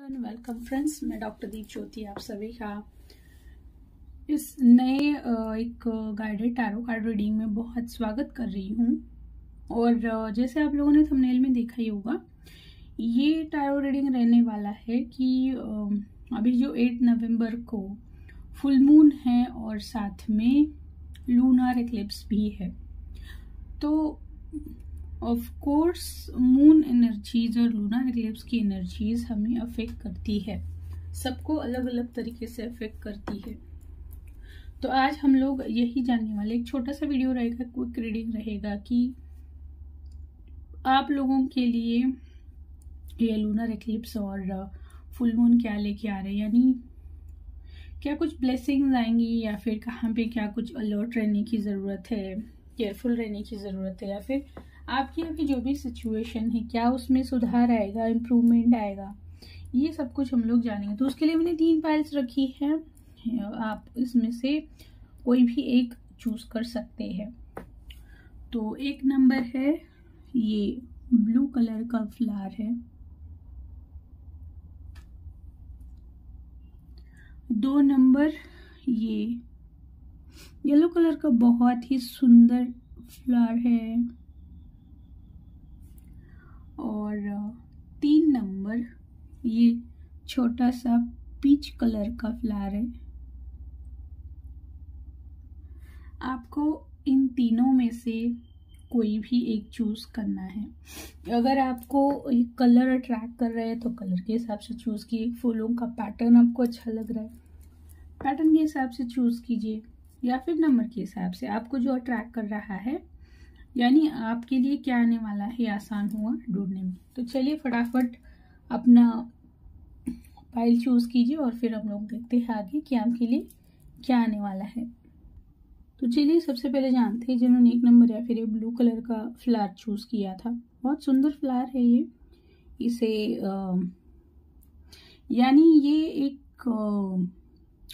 Everyone, welcome friends. मैं doctor दीप ज्योति आप सभी का इस नए एक गाइडेड टैरो कार्ड रीडिंग में बहुत स्वागत कर रही हूँ। और जैसे आप लोगों ने थंबनेल में देखा ही होगा, ये टैरो रीडिंग रहने वाला है कि अभी जो 8 नवंबर को फुल मून है और साथ में लूनर एक्लिप्स भी है। तो ऑफ कोर्स मून एनर्जीज और लूनर एक्लिप्स की एनर्जीज हमें अफेक्ट करती है, सबको अलग अलग तरीके से अफेक्ट करती है। तो आज हम लोग यही जानने वाले, एक छोटा सा वीडियो रहेगा, क्विक रीडिंग रहेगा कि आप लोगों के लिए ये लूनर एक्लिप्स और फुल मून क्या लेके आ रहे हैं, यानी क्या कुछ ब्लेसिंग्स आएंगी या फिर कहाँ पे क्या कुछ अलर्ट रहने की ज़रूरत है, केयरफुल रहने की ज़रूरत है, या फिर आपकी अभी जो भी सिचुएशन है क्या उसमें सुधार आएगा, इम्प्रूवमेंट आएगा, ये सब कुछ हम लोग जानेंगे। तो उसके लिए मैंने 3 पाइल्स रखी है, आप इसमें से कोई भी एक चूज कर सकते हैं। तो 1 नंबर है, ये ब्लू कलर का फ्लावर है। 2 नंबर ये येलो कलर का बहुत ही सुंदर फ्लावर है। और 3 नंबर ये छोटा सा पीच कलर का फ्लावर है। आपको इन तीनों में से कोई भी एक चूज करना है। अगर आपको एक कलर अट्रैक्ट कर रहा है तो कलर के हिसाब से चूज कीजिए। फूलों का पैटर्न आपको अच्छा लग रहा है, पैटर्न के हिसाब से चूज कीजिए, या फिर नंबर के हिसाब से आपको जो अट्रैक्ट कर रहा है, यानी आपके लिए क्या आने वाला है आसान हुआ ढूंढने में। तो चलिए फटाफट अपना फाइल चूज कीजिए और फिर हम लोग देखते हैं आगे कि आपके लिए क्या आने वाला है। तो चलिए सबसे पहले जानते हैं जिन्होंने 1 नंबर या फिर ये ब्लू कलर का फ्लावर चूज किया था। बहुत सुंदर फ्लावर है ये। इसे यानी ये एक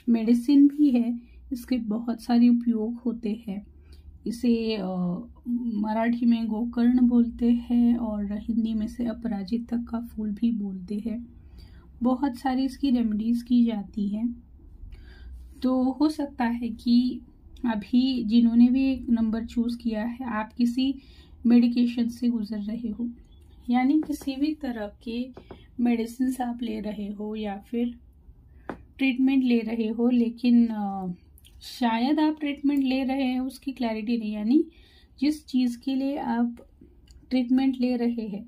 मेडिसिन भी है, इसके बहुत सारे उपयोग होते हैं। इसे मराठी में गोकर्ण बोलते हैं और हिंदी में से अपराजिता का फूल भी बोलते हैं। बहुत सारी इसकी रेमेडीज की जाती हैं। तो हो सकता है कि अभी जिन्होंने भी 1 नंबर चूज किया है, आप किसी मेडिकेशन से गुजर रहे हो, यानी किसी भी तरह के मेडिसिन आप ले रहे हो या फिर ट्रीटमेंट ले रहे हो, लेकिन शायद आप ट्रीटमेंट ले रहे हैं उसकी क्लैरिटी नहीं, यानी जिस चीज़ के लिए आप ट्रीटमेंट ले रहे हैं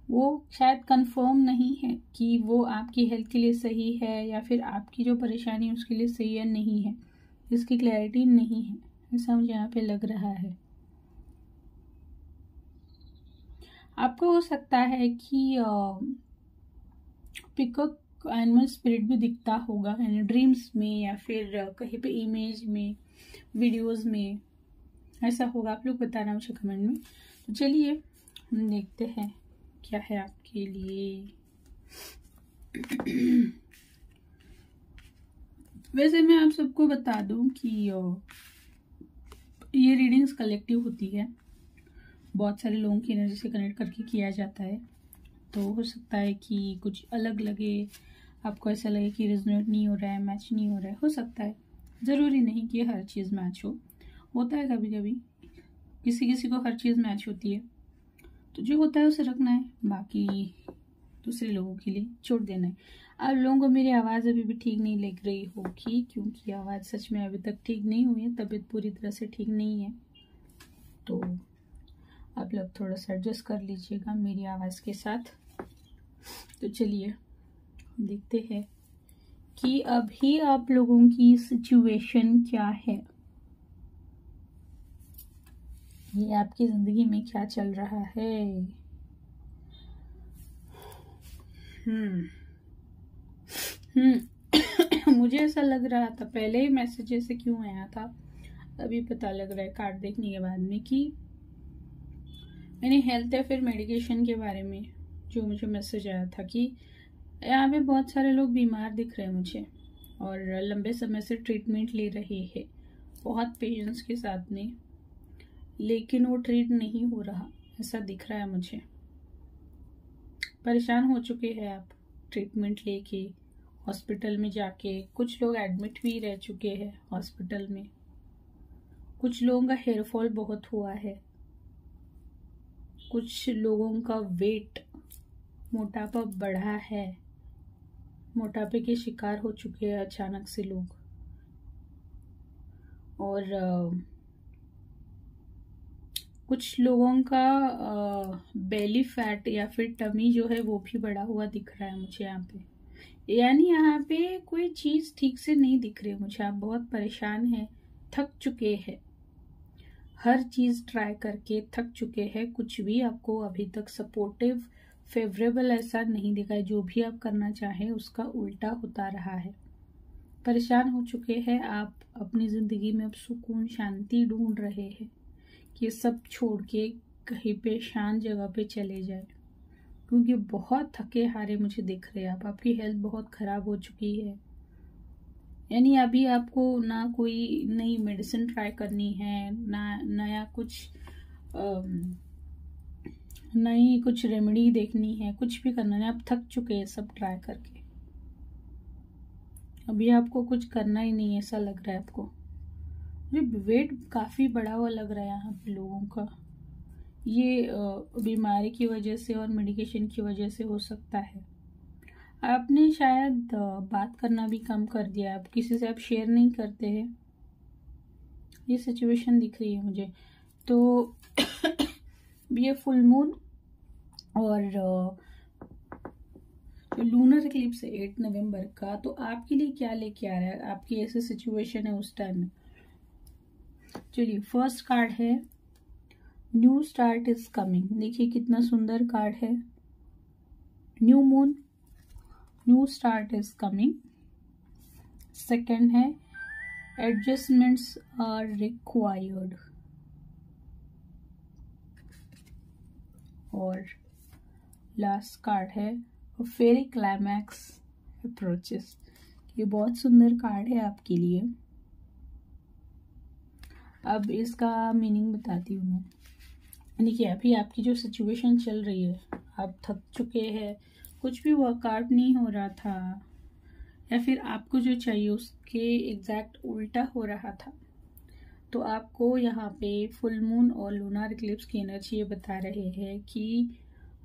वो शायद कंफर्म नहीं है कि वो आपकी हेल्थ के लिए सही है या फिर आपकी जो परेशानी है उसके लिए सही है नहीं है, इसकी क्लैरिटी नहीं है, ऐसा मुझे यहाँ पे लग रहा है। आपको हो सकता है कि पिकअप एनिमल स्पिरिट भी दिखता होगा, यानी ड्रीम्स में या फिर कहीं पे इमेज में, वीडियोस में, ऐसा होगा। आप लोग बताना मुझे कमेंट में। तो चलिए हम देखते हैं क्या है आपके लिए। वैसे मैं आप सबको बता दूं कि ये रीडिंग्स कलेक्टिव होती है, बहुत सारे लोगों की एनर्जी से कनेक्ट करके किया जाता है। तो हो सकता है कि कुछ अलग लगे, आपको ऐसा लगे कि रिजोनेट नहीं हो रहा है, मैच नहीं हो रहा है, हो सकता है। ज़रूरी नहीं कि हर चीज़ मैच हो, होता है कभी कभी किसी किसी को हर चीज़ मैच होती है। तो जो होता है उसे रखना है, बाकी दूसरे लोगों के लिए छोड़ देना है। आप लोगों को मेरी आवाज़ अभी भी ठीक नहीं लग रही होगी, क्योंकि आवाज़ सच में अभी तक ठीक नहीं हुई है, तबीयत पूरी तरह से ठीक नहीं है। तो आप लोग थोड़ा सा एडजस्ट कर लीजिएगा मेरी आवाज़ के साथ। तो चलिए देखते हैं कि अभी आप लोगों की सिचुएशन क्या है, ये आपकी जिंदगी में क्या चल रहा है। मुझे ऐसा लग रहा था पहले ही मैसेज ऐसे क्यों आया था, अभी पता लग रहा है कार्ड देखने के बाद में कि मैंने हेल्थ या फिर मेडिकेशन के बारे में जो मुझे मैसेज आया था कि यहाँ पे बहुत सारे लोग बीमार दिख रहे हैं मुझे और लंबे समय से ट्रीटमेंट ले रहे हैं बहुत पेशेंस के साथ में, लेकिन वो ट्रीट नहीं हो रहा, ऐसा दिख रहा है मुझे। परेशान हो चुके हैं आप, ट्रीटमेंट लेके, हॉस्पिटल में जाके, कुछ लोग एडमिट भी रह चुके हैं हॉस्पिटल में, कुछ लोगों का हेयर फॉल बहुत हुआ है, कुछ लोगों का वेट, मोटापा बढ़ा है, मोटापे के शिकार हो चुके हैं अचानक से लोग, और कुछ लोगों का बेली फैट या फिर टमी जो है वो भी बढ़ा हुआ दिख रहा है मुझे यहाँ पे। यानी यहाँ पे कोई चीज़ ठीक से नहीं दिख रही मुझे। आप बहुत परेशान हैं, थक चुके हैं, हर चीज़ ट्राई करके थक चुके हैं, कुछ भी आपको अभी तक सपोर्टिव फेवरेबल ऐसा नहीं दिखा है। जो भी आप करना चाहें उसका उल्टा होता रहा है। परेशान हो चुके हैं आप, अपनी ज़िंदगी में अब सुकून शांति ढूंढ रहे हैं कि सब छोड़ के कहीं पे शांत जगह पे चले जाए, क्योंकि बहुत थके हारे मुझे दिख रहे हैं आप। आपकी हेल्थ बहुत ख़राब हो चुकी है। यानी अभी आपको ना कोई नई मेडिसिन ट्राई करनी है, ना नया कुछ नई कुछ रेमेडी देखनी है, कुछ भी करना है। आप थक चुके हैं सब ट्राई करके। अभी आपको कुछ करना ही नहीं ऐसा लग रहा है आपको। मुझे वेट काफ़ी बड़ा हुआ लग रहा है यहाँ पे लोगों का। ये बीमारी की वजह से और मेडिकेशन की वजह से हो सकता है। आपने शायद बात करना भी कम कर दिया, आप किसी से आप शेयर नहीं करते हैं, ये सिचुएशन दिख रही है मुझे। तो ये फुल मून और जो लूनर इक्लिप्स है 8 नवंबर का, तो आपके लिए क्या लेके आ रहा है, आपकी ऐसी सिचुएशन है उस टाइम में। चलिए, फर्स्ट कार्ड है न्यू स्टार्ट इज कमिंग। देखिए कितना सुंदर कार्ड है, new moon, new start is coming. Second है एडजस्टमेंट्स आर रिक्वायर्ड, और लास्ट कार्ड है फेरी क्लाइमैक्स अप्रोचेस। ये बहुत सुंदर कार्ड है आपके लिए। अब इसका मीनिंग बताती हूँ मैं। देखिए, अभी आपकी जो सिचुएशन चल रही है, आप थक चुके हैं, कुछ भी वर्कआउट नहीं हो रहा था, या फिर आपको जो चाहिए उसके एग्जैक्ट उल्टा हो रहा था, तो आपको यहाँ पे फुल मून और लूनर इक्लिप्स की एनर्जी ये बता रहे हैं कि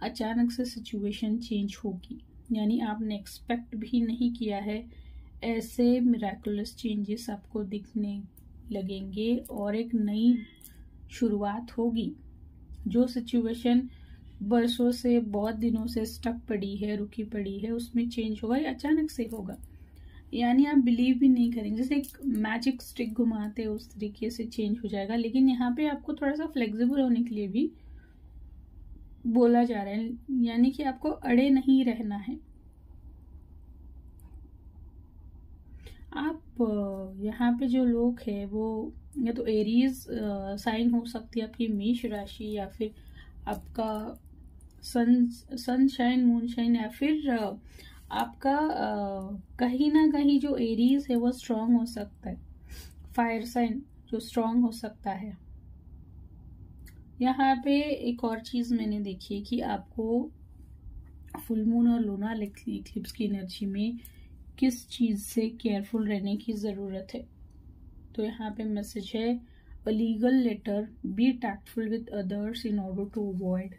अचानक से सिचुएशन चेंज होगी। यानी आपने एक्सपेक्ट भी नहीं किया है, ऐसे मिराकुलस चेंजेस आपको दिखने लगेंगे और एक नई शुरुआत होगी। जो सिचुएशन बरसों से, बहुत दिनों से स्टक पड़ी है, रुकी पड़ी है, उसमें चेंज होगा, या अचानक से होगा। यानी आप बिलीव भी नहीं करेंगे, जैसे एक मैजिक स्टिक घुमाते हैं उस तरीके से चेंज हो जाएगा। लेकिन यहाँ पे आपको थोड़ा सा फ्लेक्सिबल होने के लिए भी बोला जा रहा है, यानी कि आपको अड़े नहीं रहना है। आप यहाँ पे जो लोग हैं वो या तो एरीज साइन हो सकती है आपकी, मेष राशि, या फिर आपका सनशाइन, मूनशाइन, या फिर आपका कहीं ना कहीं जो एरीज है वो स्ट्रांग हो सकता है, फायर साइन जो स्ट्रांग हो सकता है। यहाँ पे एक और चीज़ मैंने देखी कि आपको फुल मून और लूनर इक्लिप्स की एनर्जी में किस चीज़ से केयरफुल रहने की ज़रूरत है। तो यहाँ पे मैसेज है a legal letter, be tactful with others in order to avoid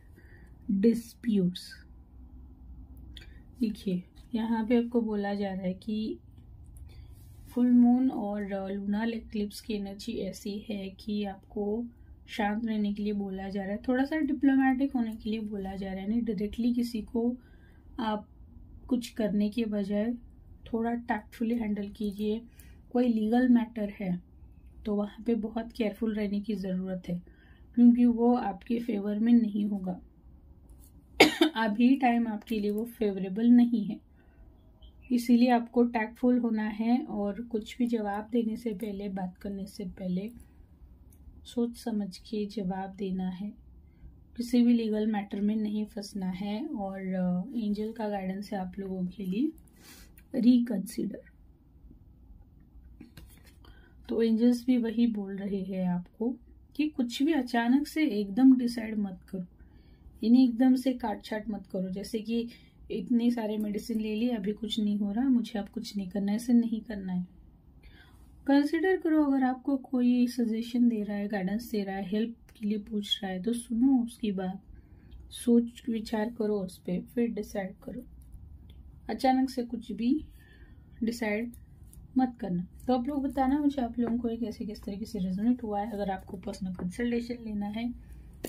disputes. देखिए, यहाँ पे आपको बोला जा रहा है कि फुल मून और लूनर इक्लिप्स की एनर्जी ऐसी है कि आपको शांत रहने के लिए बोला जा रहा है, थोड़ा सा डिप्लोमेटिक होने के लिए बोला जा रहा है। नहीं डायरेक्टली किसी को आप कुछ करने के बजाय थोड़ा टैक्टफुली हैंडल कीजिए। कोई लीगल मैटर है तो वहाँ पे बहुत केयरफुल रहने की ज़रूरत है, क्योंकि वो आपके फेवर में नहीं होगा। अभी टाइम आपके लिए वो फेवरेबल नहीं है, इसीलिए आपको टैक्टफुल होना है और कुछ भी जवाब देने से पहले, बात करने से पहले सोच समझ के जवाब देना है। किसी भी लीगल मैटर में नहीं फंसना है, और एंजल का गाइडेंस है आप लोगों के लिए रिकंसीडर। तो एंजल्स भी वही बोल रहे हैं आपको कि कुछ भी अचानक से एकदम डिसाइड मत करो, यानी एकदम से काट छाट मत करो। जैसे कि इतने सारे मेडिसिन ले लिए, अभी कुछ नहीं हो रहा, मुझे अब कुछ नहीं करना है, ऐसे नहीं करना है। कंसिडर करो, अगर आपको कोई सजेशन दे रहा है, गाइडेंस दे रहा है, हेल्प के लिए पूछ रहा है, तो सुनो उसकी बात, सोच विचार करो उस पर, फिर डिसाइड करो। अचानक से कुछ भी डिसाइड मत करना। तो आप लोग बताना मुझे, आप लोगों को कैसे किस तरीके से रेजोनेट हुआ है। अगर आपको पर्सनल कंसल्टेशन लेना है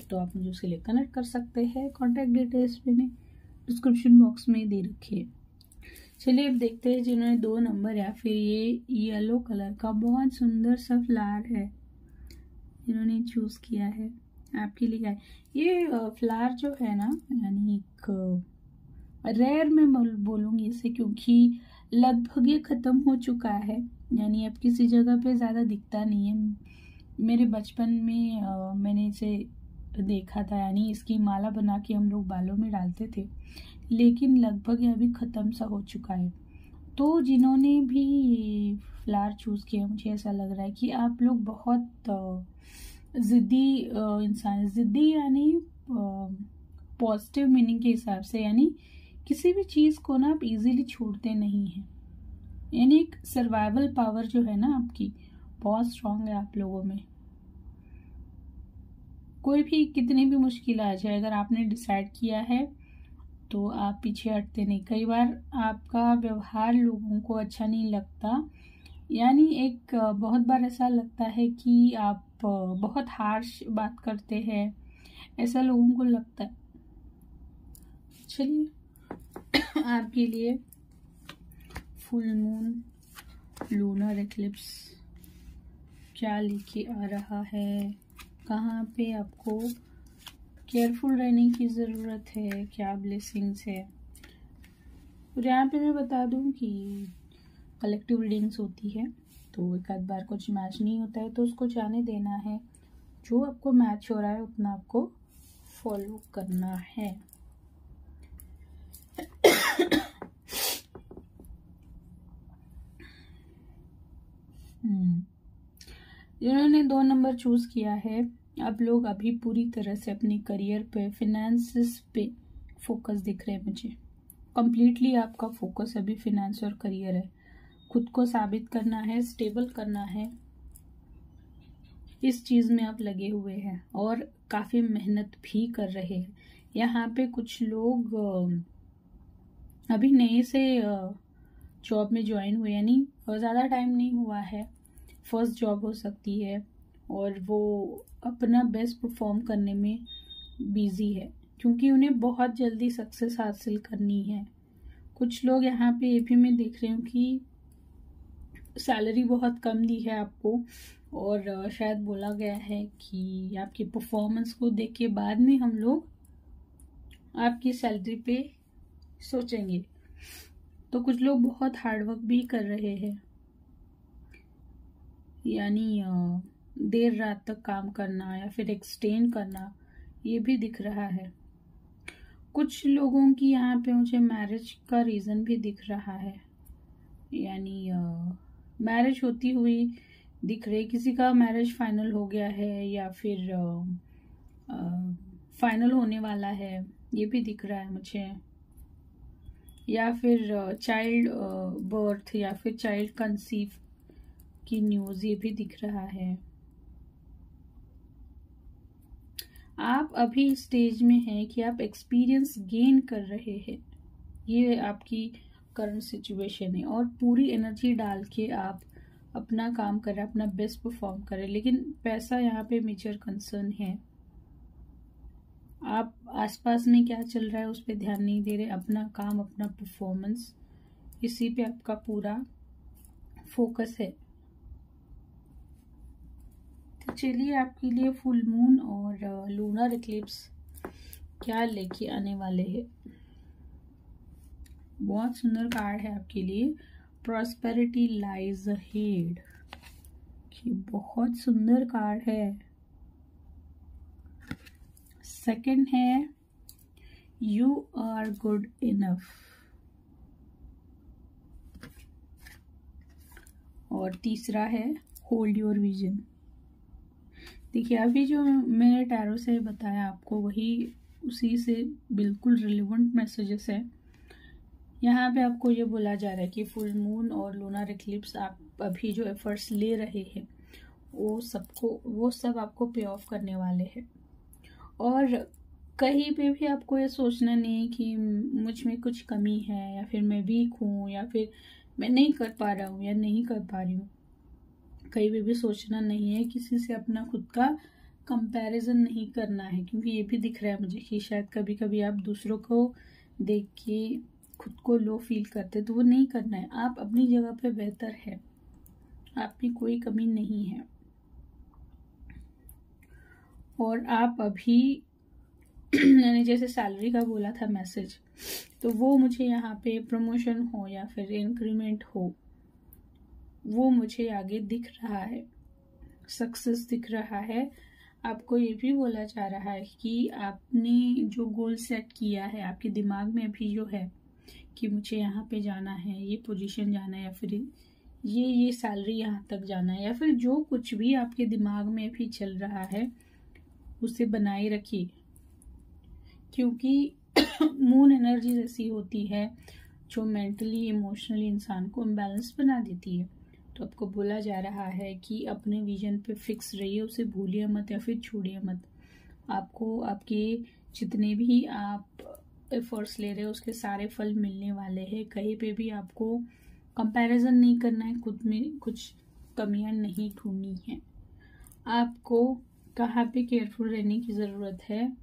तो आप मुझे उसके लिए कनेक्ट कर सकते हैं। कॉन्टैक्ट डिटेल्स मैंने डिस्क्रिप्शन बॉक्स में दे रखी है। चलिए अब देखते हैं, जिन्होंने 2 नंबर या फिर ये येलो कलर का बहुत सुंदर सा फ्लावर है इन्होंने चूज किया है, आपके लिए क्या है। ये फ्लावर जो है ना, यानी एक रेयर में बोलूँगी इसे, क्योंकि लगभग ये ख़त्म हो चुका है, यानी अब किसी जगह पे ज़्यादा दिखता नहीं है। मेरे बचपन में मैंने इसे देखा था, यानी इसकी माला बना के हम लोग बालों में डालते थे, लेकिन लगभग ये अभी ख़त्म सा हो चुका है। तो जिन्होंने भी ये फ्लावर चूज़ किया, मुझे ऐसा लग रहा है कि आप लोग बहुत ज़िद्दी इंसान, ज़िद्दी यानी पॉजिटिव मीनिंग के हिसाब से, यानी किसी भी चीज़ को ना आप इजीली छोड़ते नहीं हैं, यानी एक सर्वाइवल पावर जो है ना आपकी बहुत स्ट्रांग है आप लोगों में। कोई भी कितनी भी मुश्किल आ जाए, अगर आपने डिसाइड किया है तो आप पीछे हटते नहीं। कई बार आपका व्यवहार लोगों को अच्छा नहीं लगता, यानी एक बहुत बार ऐसा लगता है कि आप बहुत हार्श बात करते हैं, ऐसा लोगों को लगता है। चलिए आपके लिए फुल मून लूनर एक्लिप्स क्या लेके आ रहा है, कहाँ पे आपको केयरफुल रहने की ज़रूरत है, क्या ब्लेसिंग्स है। और यहाँ पे मैं बता दूँ कि कलेक्टिव रीडिंग्स होती है, तो एक आध बार कुछ मैच नहीं होता है तो उसको जाने देना है, जो आपको मैच हो रहा है उतना आपको फॉलो करना है। जिन्होंने 2 नंबर चूज किया है, आप लोग अभी पूरी तरह से अपनी करियर पे, फिनेंसेस पे फोकस दिख रहे हैं मुझे। कंप्लीटली आपका फोकस अभी फिनेंस और करियर है। खुद को साबित करना है, स्टेबल करना है, इस चीज़ में आप लगे हुए हैं और काफ़ी मेहनत भी कर रहे हैं। यहाँ पे कुछ लोग अभी नए से जॉब में ज्वाइन हुए, यानी ज़्यादा टाइम नहीं हुआ है, फर्स्ट जॉब हो सकती है, और वो अपना बेस्ट परफॉर्म करने में बिजी है, क्योंकि उन्हें बहुत जल्दी सक्सेस हासिल करनी है। कुछ लोग यहाँ पे ये भी मैं देख रही हूँ कि सैलरी बहुत कम दी है आपको, और शायद बोला गया है कि आपकी परफॉर्मेंस को देख के बाद में हम लोग आपकी सैलरी पे सोचेंगे। तो कुछ लोग बहुत हार्डवर्क भी कर रहे हैं, यानी देर रात तक काम करना या फिर एक्सटेंड करना, ये भी दिख रहा है। कुछ लोगों की यहाँ पे मुझे मैरिज का रीज़न भी दिख रहा है, यानी मैरिज होती हुई दिख रही, किसी का मैरिज फाइनल हो गया है या फिर फाइनल होने वाला है, ये भी दिख रहा है मुझे। या फिर चाइल्ड बर्थ या फिर चाइल्ड कंसीव की न्यूज़, ये भी दिख रहा है। आप अभी स्टेज में हैं कि आप एक्सपीरियंस गेन कर रहे हैं, ये आपकी करंट सिचुएशन है, और पूरी एनर्जी डाल के आप अपना काम करें, अपना बेस्ट परफॉर्म करें। लेकिन पैसा यहाँ पे मेजर कंसर्न है। आप आसपास में क्या चल रहा है उस पर ध्यान नहीं दे रहे, अपना काम, अपना परफॉर्मेंस, इसी पे आपका पूरा फोकस है। तो चलिए आपके लिए फुल मून और लूनर इक्लिप्स क्या लेके आने वाले हैं। बहुत सुंदर कार्ड है आपके लिए, प्रॉस्पेरिटी लाइज अहेड, बहुत सुंदर कार्ड है। सेकंड है यू आर गुड इनफ, और तीसरा है होल्ड योर विजन। देखिए अभी जो मैंने टैरो से बताया आपको, वही उसी से बिल्कुल रिलेवेंट मैसेजेस है। यहाँ पे आपको ये बोला जा रहा है कि फुल मून और लूनर इक्लिप्स आप अभी जो एफर्ट्स ले रहे हैं वो सब आपको पे ऑफ करने वाले हैं। और कहीं पे भी आपको ये सोचना नहीं है कि मुझ में कुछ कमी है, या फिर मैं वीक हूँ, या फिर मैं नहीं कर पा रहा हूँ या नहीं कर पा रही हूँ। कहीं पे भी सोचना नहीं है, किसी से अपना खुद का कंपैरिजन नहीं करना है, क्योंकि ये भी दिख रहा है मुझे कि शायद कभी कभी आप दूसरों को देख के खुद को लो फील करते, तो वो नहीं करना है। आप अपनी जगह पे बेहतर है, आप में कोई कमी नहीं है। और आप अभी मैंने जैसे सैलरी का बोला था मैसेज, तो वो मुझे यहाँ पे प्रमोशन हो या फिर इंक्रीमेंट हो, वो मुझे आगे दिख रहा है, सक्सेस दिख रहा है। आपको ये भी बोला जा रहा है कि आपने जो गोल सेट किया है आपके दिमाग में अभी जो है कि मुझे यहाँ पे जाना है, ये पोजीशन जाना है, या फिर ये सैलरी यहाँ तक जाना है, या फिर जो कुछ भी आपके दिमाग में अभी चल रहा है उसे बनाए रखिए। क्योंकि मून एनर्जी ऐसी होती है जो मेंटली इमोशनली इंसान को इम्बैलेंस बना देती है। तो आपको बोला जा रहा है कि अपने विजन पे फिक्स रहिए, उसे भूलिए मत या फिर छोड़िए मत। आपको आपके जितने भी आप एफर्ट्स ले रहे हो उसके सारे फल मिलने वाले हैं। कहीं पे भी आपको कंपैरिजन नहीं करना है, खुद में कुछ कमियां नहीं ढूंढनी है। आपको कहाँ पे केयरफुल रहने की ज़रूरत है?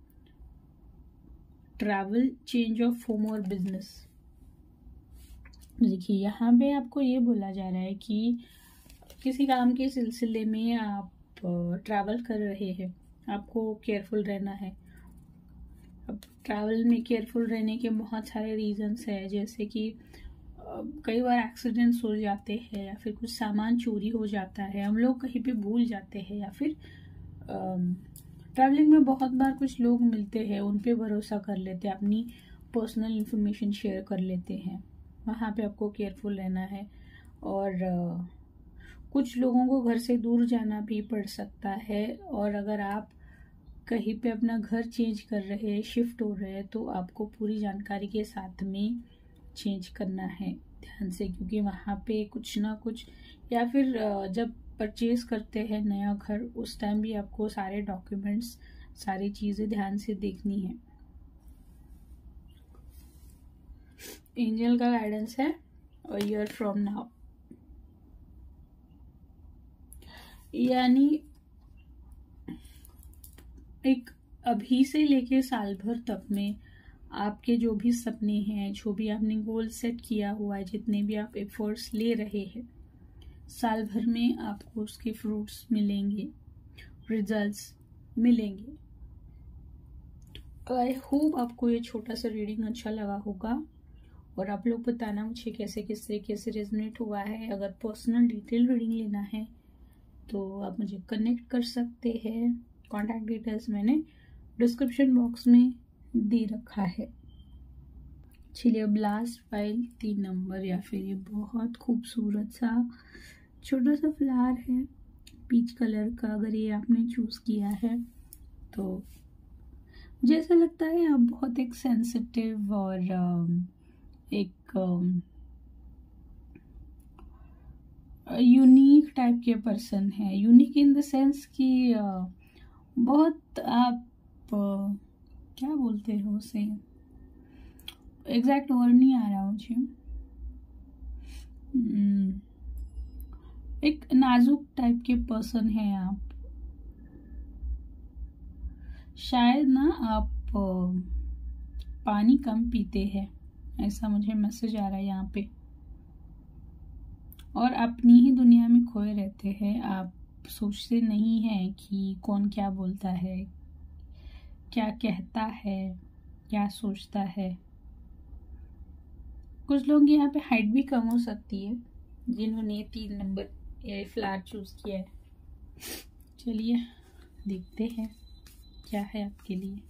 ट्रैवल, चेंज ऑफ होम और बिजनेस। देखिए यहाँ पे आपको ये बोला जा रहा है कि किसी काम के सिलसिले में आप ट्रैवल कर रहे हैं, आपको केयरफुल रहना है। अब ट्रैवल में केयरफुल रहने के बहुत सारे रीजंस है, जैसे कि कई बार एक्सीडेंट्स हो जाते हैं, या फिर कुछ सामान चोरी हो जाता है, हम लोग कहीं पे भूल जाते हैं, या फिर ट्रैवलिंग में बहुत बार कुछ लोग मिलते हैं, उन पे भरोसा कर लेते हैं, अपनी पर्सनल इंफॉर्मेशन शेयर कर लेते हैं। वहाँ पे आपको केयरफुल रहना है। और कुछ लोगों को घर से दूर जाना भी पड़ सकता है, और अगर आप कहीं पे अपना घर चेंज कर रहे हैं, शिफ्ट हो रहे हैं, तो आपको पूरी जानकारी के साथ में चेंज करना है ध्यान से, क्योंकि वहाँ पे कुछ ना कुछ, या फिर जब परचेज करते हैं नया घर उस टाइम भी आपको सारे डॉक्यूमेंट्स, सारी चीज़ें ध्यान से देखनी है। एंजल का गाइडेंस है अ ईयर फ्रॉम नाउ, यानी एक अभी से लेके साल भर तक में आपके जो भी सपने हैं, जो भी आपने गोल सेट किया हुआ है, जितने भी आप एफर्ट्स ले रहे हैं, साल भर में आपको उसके फ्रूट्स मिलेंगे, रिजल्ट्स मिलेंगे। आई होप आपको ये छोटा सा रीडिंग अच्छा लगा होगा, और आप लोग बताना मुझे कैसे किस तरीके से रेजोनेट हुआ है। अगर पर्सनल डिटेल रीडिंग लेना है तो आप मुझे कनेक्ट कर सकते हैं। कॉन्टैक्ट डिटेल्स मैंने डिस्क्रिप्शन बॉक्स में दे रखा है। चलिए अब लास्ट फाइल 3 नंबर, या फिर ये बहुत खूबसूरत सा छोटा सा फ्लावर है पीच कलर का। अगर ये आपने चूज किया है तो मुझे ऐसा लगता है आप बहुत एक सेंसिटिव और एक यूनिक टाइप के पर्सन है। यूनिक इन द सेंस कि बहुत आप क्या बोलते हो उसे, एग्जैक्ट वर्ड नहीं आ रहा मुझे। एक नाजुक टाइप के पर्सन है आप। शायद ना आप पानी कम पीते हैं, ऐसा मुझे मैसेज आ रहा है यहाँ पे, और अपनी ही दुनिया में खोए रहते हैं। आप सोचते नहीं हैं कि कौन क्या बोलता है, क्या कहता है, क्या सोचता है। कुछ लोग यहाँ पे हाइट भी कम हो सकती है जिन्होंने 3 नंबर ये फ्लावर चूज किया है। चलिए देखते हैं क्या है आपके लिए।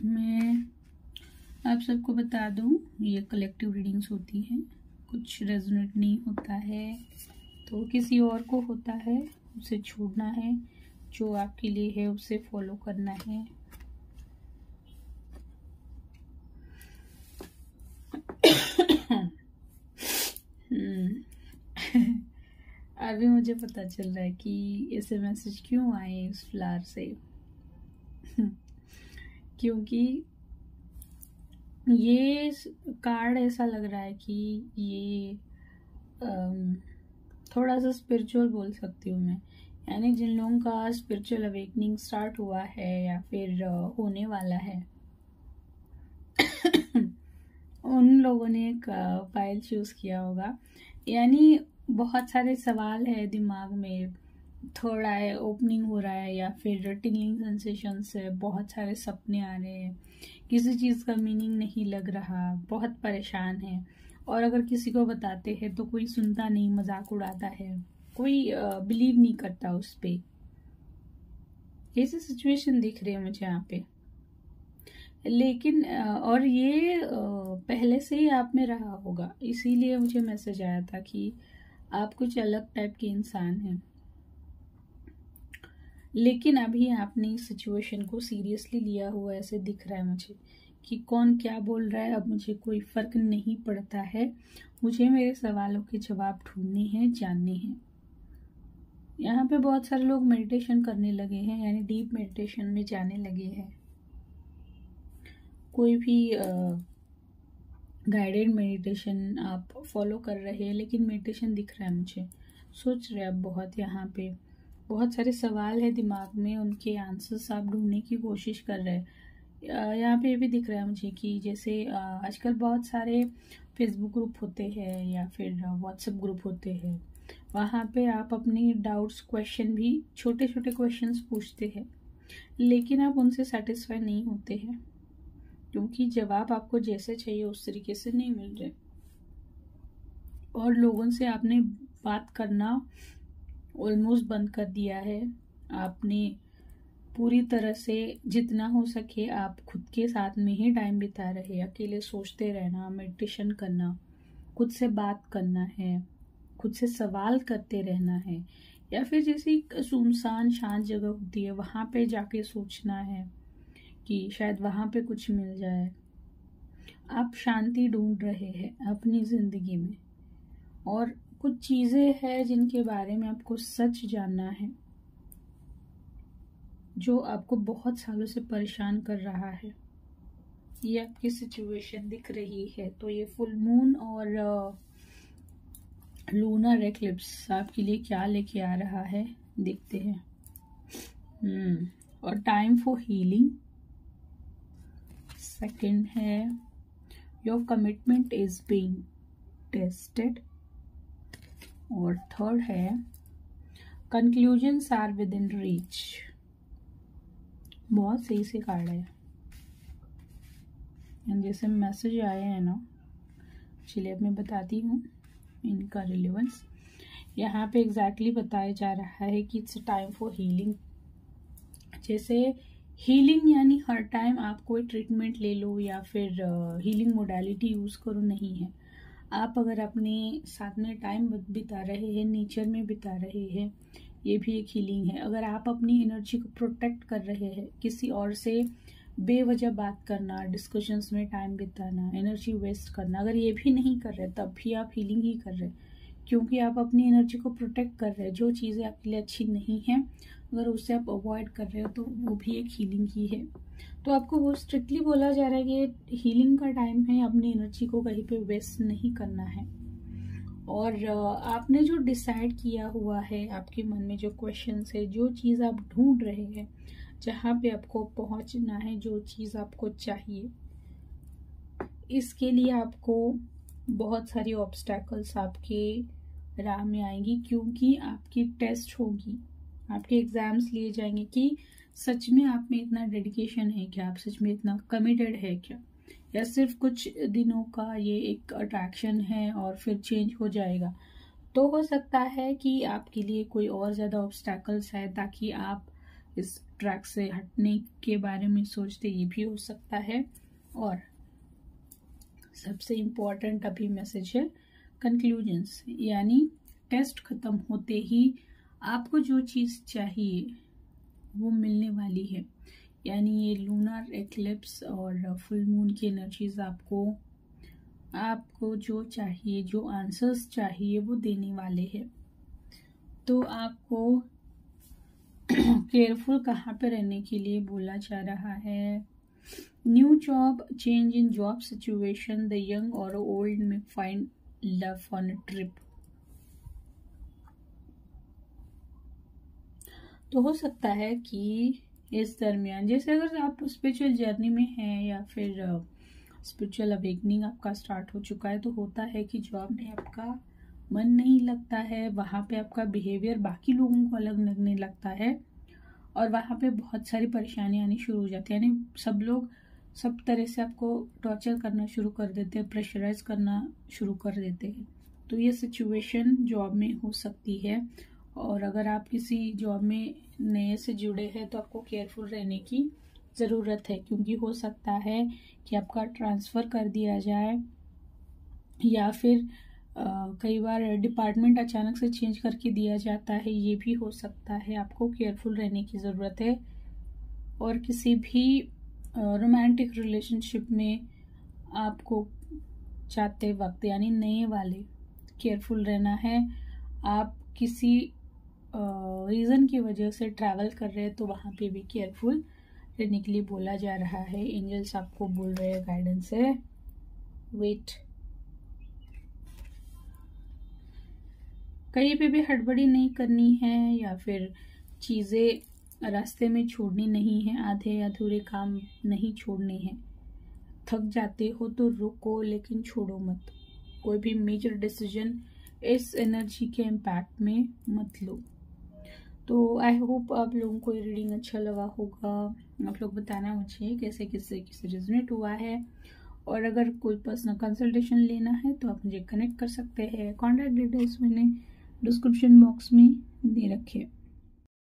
मैं आप सबको बता दूं, ये कलेक्टिव रीडिंग्स होती हैं, कुछ रेजोनेट नहीं होता है तो किसी और को होता है, उसे छोड़ना है। जो आपके लिए है उसे फॉलो करना है। अभी मुझे पता चल रहा है कि ऐसे मैसेज क्यों आए इस फ्लावर से। क्योंकि ये कार्ड ऐसा लग रहा है कि ये थोड़ा सा स्पिरिचुअल बोल सकती हूँ मैं, यानी जिन लोगों का स्पिरिचुअल अवेकनिंग स्टार्ट हुआ है या फिर होने वाला है उन लोगों ने एक फाइल चूज किया होगा। यानी बहुत सारे सवाल है दिमाग में, थर्ड आई ओपनिंग हो रहा है या फिर टिंगलिंग सेंसेशन से, बहुत सारे सपने आ रहे हैं, किसी चीज़ का मीनिंग नहीं लग रहा, बहुत परेशान है। और अगर किसी को बताते हैं तो कोई सुनता नहीं, मजाक उड़ाता है, कोई बिलीव नहीं करता उस पे। ऐसी सिचुएशन दिख रही है मुझे यहाँ पे। लेकिन और ये पहले से ही आप में रहा होगा, इसीलिए मुझे मैसेज आया था कि आप कुछ अलग टाइप के इंसान हैं। लेकिन अभी आपने इस सिचुएशन को सीरियसली लिया हुआ ऐसे दिख रहा है मुझे, कि कौन क्या बोल रहा है अब मुझे कोई फर्क नहीं पड़ता है, मुझे मेरे सवालों के जवाब ढूंढने हैं, जानने हैं। यहाँ पे बहुत सारे लोग मेडिटेशन करने लगे हैं, यानी डीप मेडिटेशन में जाने लगे हैं। कोई भी गाइडेड मेडिटेशन आप फॉलो कर रहे हैं, लेकिन मेडिटेशन दिख रहा है मुझे, सोच रहे हैं आप बहुत। यहाँ पे बहुत सारे सवाल है दिमाग में, उनके आंसर्स आप ढूंढने की कोशिश कर रहे हैं। यहाँ पे ये भी दिख रहा है मुझे कि जैसे आजकल बहुत सारे फेसबुक ग्रुप होते हैं या फिर व्हाट्सएप ग्रुप होते हैं, वहाँ पे आप अपनी डाउट्स क्वेश्चन भी, छोटे छोटे क्वेश्चंस पूछते हैं, लेकिन आप उनसे सेटिस्फाई नहीं होते हैं, क्योंकि जवाब आपको जैसे चाहिए उस तरीके से नहीं मिल रहे। और लोगों से आपने बात करना ऑलमोस्ट बंद कर दिया है। आपने पूरी तरह से जितना हो सके आप खुद के साथ में ही टाइम बिता रहे, अकेले सोचते रहना, मेडिटेशन करना, खुद से बात करना है, खुद से सवाल करते रहना है, या फिर जैसी सुनसान शांत जगह होती है वहाँ पे जाके सोचना है कि शायद वहाँ पे कुछ मिल जाए। आप शांति ढूंढ रहे हैं अपनी ज़िंदगी में, और कुछ चीज़ें हैं जिनके बारे में आपको सच जानना है, जो आपको बहुत सालों से परेशान कर रहा है। ये आपकी सिचुएशन दिख रही है। तो ये फुल मून और लूनर एक्लिप्स आपके लिए क्या लेके आ रहा है, देखते हैं। और टाइम फॉर हीलिंग सेकंड है, your commitment is being tested, और थर्ड है conclusions are within reach. बहुत सही से कार्ड है, जैसे मैसेज आए हैं ना, चलिए अब मैं बताती हूँ इनका रिलेवेंस। यहाँ पे एग्जैक्टली बताया जा रहा है कि इट्स टाइम फॉर हीलिंग। जैसे हीलिंग यानी हर टाइम आप कोई ट्रीटमेंट ले लो या फिर हीलिंग मोडालिटी यूज़ करो, नहीं है। आप अगर अपने साथ में टाइम बिता रहे हैं, नेचर में बिता रहे हैं, ये भी एक हीलिंग है। अगर आप अपनी एनर्जी को प्रोटेक्ट कर रहे हैं, किसी और से बेवजह बात करना, डिस्कशंस में टाइम बिताना, एनर्जी वेस्ट करना, अगर ये भी नहीं कर रहे तब भी आप हीलिंग ही कर रहे हैं, क्योंकि आप अपनी एनर्जी को प्रोटेक्ट कर रहे हैं। जो चीज़ें आपके लिए अच्छी नहीं हैं, अगर उससे आप अवॉइड कर रहे हो तो वो भी एक हीलिंग ही है। तो आपको वो स्ट्रिक्टली बोला जा रहा है कि हीलिंग का टाइम है, अपनी एनर्जी को कहीं पे वेस्ट नहीं करना है। और आपने जो डिसाइड किया हुआ है, आपके मन में जो क्वेश्चंस है, जो चीज़ आप ढूंढ रहे हैं, जहाँ पे आपको पहुँचना है, जो चीज़ आपको चाहिए, इसके लिए आपको बहुत सारी ऑब्स्टैकल्स आपके राह में आएंगी, क्योंकि आपकी टेस्ट होगी, आपके एग्जाम्स लिए जाएंगे कि सच में आप में इतना डेडिकेशन है क्या, आप सच में इतना कमिटेड है क्या, या सिर्फ कुछ दिनों का ये एक अट्रैक्शन है और फिर चेंज हो जाएगा। तो हो सकता है कि आपके लिए कोई और ज़्यादा ऑब्स्टैकल्स है ताकि आप इस ट्रैक से हटने के बारे में सोचते, ये भी हो सकता है। और सबसे इम्पोर्टेंट अभी मैसेज है कंक्लूजन्स, यानी टेस्ट ख़त्म होते ही आपको जो चीज़ चाहिए वो मिलने वाली है। यानी ये लूनर एक्लिप्स और फुल मून की एनर्जीज आपको जो चाहिए, जो आंसर्स चाहिए वो देने वाले हैं। तो आपको केयरफुल कहाँ पे रहने के लिए बोला जा रहा है? New job, change in job situation, the young और ओल्ड में find love on a trip. तो हो सकता है कि इस दरमियान, जैसे अगर आप स्पिरिचुअल जर्नी में हैं या फिर स्पिरिचुअल अवेकनिंग आपका स्टार्ट हो चुका है, तो होता है कि जॉब में आपका मन नहीं लगता है, वहाँ पे आपका बिहेवियर बाकी लोगों को अलग लगने लगता है और वहाँ पे बहुत सारी परेशानियाँ आनी शुरू हो जाती है। यानी सब लोग सब तरह से आपको टॉर्चर करना शुरू कर देते हैं, प्रेशराइज करना शुरू कर देते हैं। तो ये सिचुएशन जॉब में हो सकती है। और अगर आप किसी जॉब में नए से जुड़े हैं तो आपको केयरफुल रहने की ज़रूरत है, क्योंकि हो सकता है कि आपका ट्रांसफ़र कर दिया जाए या फिर कई बार डिपार्टमेंट अचानक से चेंज करके दिया जाता है, ये भी हो सकता है। आपको केयरफुल रहने की ज़रूरत है। और किसी भी रोमांटिक रिलेशनशिप में आपको जाते वक्त, यानी नए वाले, केयरफुल रहना है। आप किसी रीज़न की वजह से ट्रैवल कर रहे हैं तो वहाँ पे भी केयरफुल रहने के लिए बोला जा रहा है। एंजल्स आपको बोल रहे हैं, गाइडेंस है, वेट। कहीं पे भी हड़बड़ी नहीं करनी है या फिर चीज़ें रास्ते में छोड़नी नहीं है, आधे अधूरे काम नहीं छोड़ने हैं। थक जाते हो तो रुको, लेकिन छोड़ो मत। कोई भी मेजर डिसीजन इस एनर्जी के इम्पैक्ट में मत लो। तो आई होप आप लोगों को ये रीडिंग अच्छा लगा होगा। आप लोग बताना मुझे कैसे किससे रिजोनेट हुआ है। और अगर कोई पर्सनल कंसल्टेशन लेना है तो आप मुझे कनेक्ट कर सकते हैं। कॉन्टैक्ट डिटेल्स मैंने डिस्क्रिप्शन बॉक्स में दे रखे हैं।